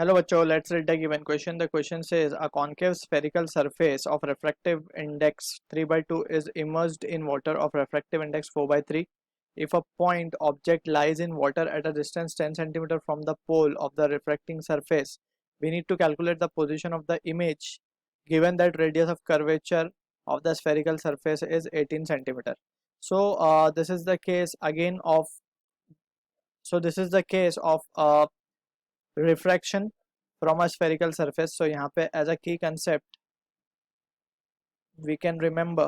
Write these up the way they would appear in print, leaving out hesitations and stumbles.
Hello बच्चों, let's read the given question. The question says a concave spherical surface of refractive index 3 by 2 is immersed in water of refractive index 4 by 3. If a point object lies in water at a distance 10 centimeter from the pole of the refracting surface, we need to calculate the position of the image given that radius of curvature of the spherical surface is 18 centimeter. So this is the case again of this is the case of refraction from a spherical surface. So यहाँ पे as a key concept we can remember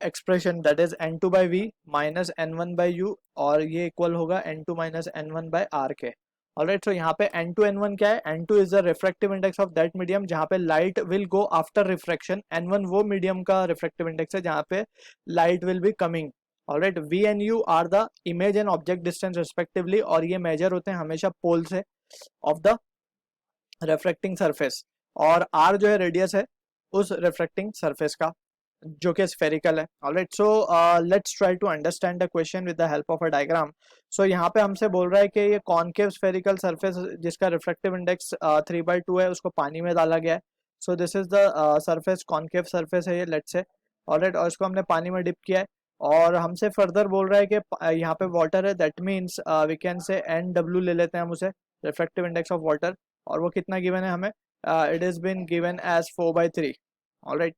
expression that is n2 by v minus n1 by u और ये equal होगा n2 minus n1 by r के. Alright, so यहाँ पे n2 n1 क्या है? n2 is the refractive index of that medium जहाँ पे light will go after refraction. n1 वो medium का refractive index है जहाँ पे light will be coming. Alright, v and u are the image and object distance respectively और ये measure होते हैं हमेशा pole से of the refracting surface और r जो है रेडियस है उस refracting surface का जो कि स्फेरिकल है. Alright, so let's try to understand the question with the help of a diagram. So यहाँ पे हमसे बोल रहा है कि ये कॉनकेव स्फेरिकल सरफेस जिसका रिफ्लेक्टिव इंडेक्स 3/2 है उसको पानी में डाला गया है. So this is the surface, concave surface है ये, लेट्स से. ऑलराइट, और इसको हमने पानी में डिप किया है और हमसे फर्दर बोल रहा है कि यहाँ पे वाटर है. That means we can say NW ले लेते हैं हम उसे, रिफ्लेक्टिव इंडेक्स ऑफ वाटर, और वो कितना गिवन है हमें? It is been given as 4/3. Alright,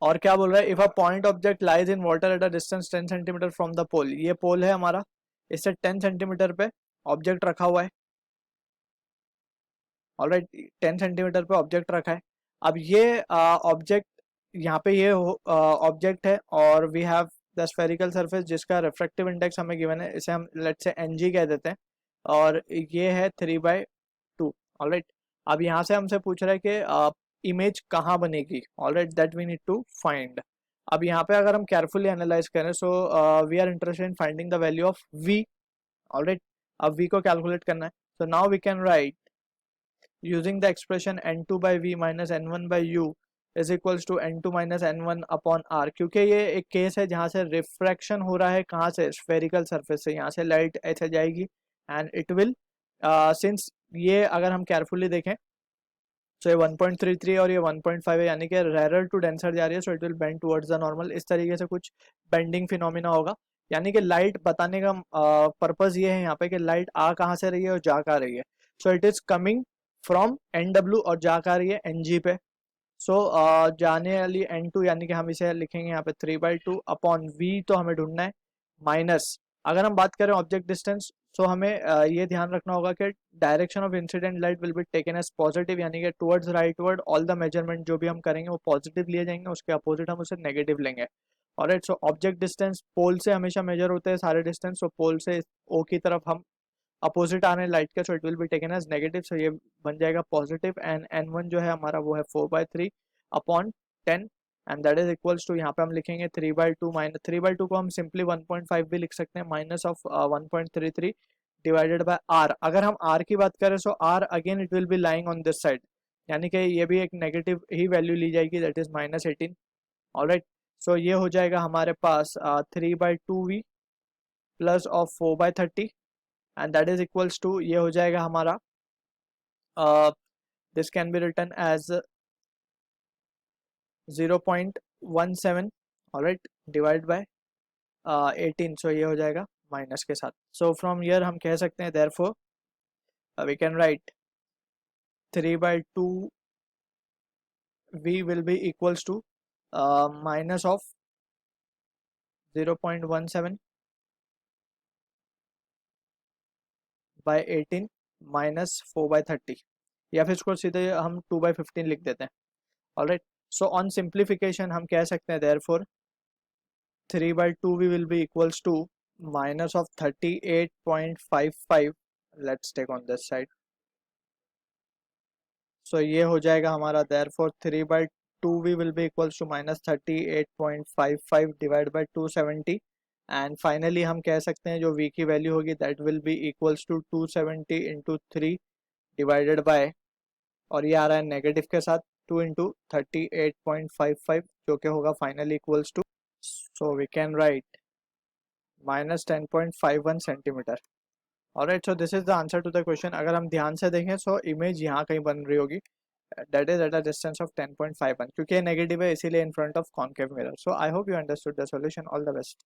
और क्या बोल रहा है? If a point object lies in water at a distance 10 centimetre from the pole. ये पोल है हमारा, इससे 10 सेंटीमीटर पे ऑब्जेक्ट रखा हुआ है. ऑलराइट, 10 सेंटीमीटर पे ऑब्जेक्ट रखा है. अब ये ऑब्जेक्ट यहाँ पे ये ऑब्जेक्ट है और we have the spherical surface जिसका रिफ्रैक्टिव इंडेक्स हमें गिवन है, इसे हम लेट्स से NG कह देते हैं, और ये है 3/2. ऑलराइट, अब यहाँ से हमसे पूछ रहा है कि इमेज कहाँ बनेगी. Alright, that we need to find. अब यहाँ पे अगर हम केयरफुली एनालाइज करें, so we are interested in finding the value of v. Alright, अब v को कैलकुलेट करना है. So now we can write using the expression n2 by v minus n1 by u is equals to n2 minus n1 upon r. क्योंकि ये एक case है जहाँ से रिफ्रैक्शन हो रहा है, कहाँ से? स्फेरिकल सरफेस से. यहाँ से लाइट ऐसे जाएगी एंड इट विल सिंस ये अगर हम केयरफुली देखें तो ये 1.33 और ये 1.5 है, यानी कि रेरर टू डेंसर जा रही है, सो it will bend towards the normal. इस तरीके से कुछ बेंडिंग फिनोमिना होगा. यानी कि लाइट बताने का पर्पस ये है यहाँ पे कि लाइट आ कहाँ से रही है और जा कहाँ रही है. So it is coming from NW और जा कहाँ रही है? NG पे. सो जाने वाली N2 यानी कि हम इसे लिखेंगे यहाँ पे 3/2 अपॉन V, तो हमें ढूंढना है, माइनस अगर हम बात करें ऑब्जेक्ट डिस्टेंस, सो हमें ये ध्यान रखना होगा कि direction of incident light will be taken as positive, यानी कि towards rightward. All the measurement जो भी हम करेंगे वो पॉजिटिव लिए जाएंगे, उसके अपोजिट हम उसे नेगेटिव लेंगे. ऑलराइट, सो ऑब्जेक्ट डिस्टेंस पोल से हमेशा मेजर होते हैं सारे डिस्टेंस. सो पोल से O की तरफ हम अपोजिट आ रहे हैं लाइट के, so it will be taken as negative. So ये बन जाएगा पॉजिटिव एंड n1 जो है हमारा वो है 4/3 upon 10 and that is equals to, यहाँ पे हम लिखेंगे 3/2 माइनस 3/2 को हम सिंपली 1.5 भी लिख सकते हैं, minus of 1.33 divided by r. अगर हम r की बात करें सो r again it will B lying on this side, यानी कि ये भी एक नेगेटिव ही वैल्यू ली जाएगी, दैट इज -18. ऑलराइट, सो ये हो जाएगा हमारे पास 3/2v plus of 4/30 and that is equals to, ये हो जाएगा हमारा this can be written as 0.17. Alright, divide by 18. So ये हो जाएगा माइनस के साथ. सो फ्रॉम हियर हम कह सकते हैं therefore we can write 3/2 v will be equals to minus of 0.17 by 18 minus 4/30, या फिर इसको सीधे हम 2/15 लिख देते हैं. ऑलराइट, सो ऑन सिंप्लीफिकेशन हम कह सकते हैं therefore 3/2 v will be equals to minus of 38.55. Let's take on this side. So ये हो जाएगा हमारा therefore 3/2 v will be equals to minus 38.55 divide by 270 and finally हम कह सकते हैं जो v की वैल्यू होगी that will be equals to 270 into 3 divided by, और ये आ रहा है नेगेटिव के साथ, 2 इंटू 38.55 जो कि होगा finally equals to, so we can write -10.51 centimetre. Alright, so this is the answer to the question. अगर हम ध्यान से देखें सो इमेज यहाँ कहीं बन रही होगी, that is eight a distance of 10.51, क्योंकि ये नेगेटिव है इसीलिए in front of concave mirror. So I hope you understood the solution. All the best.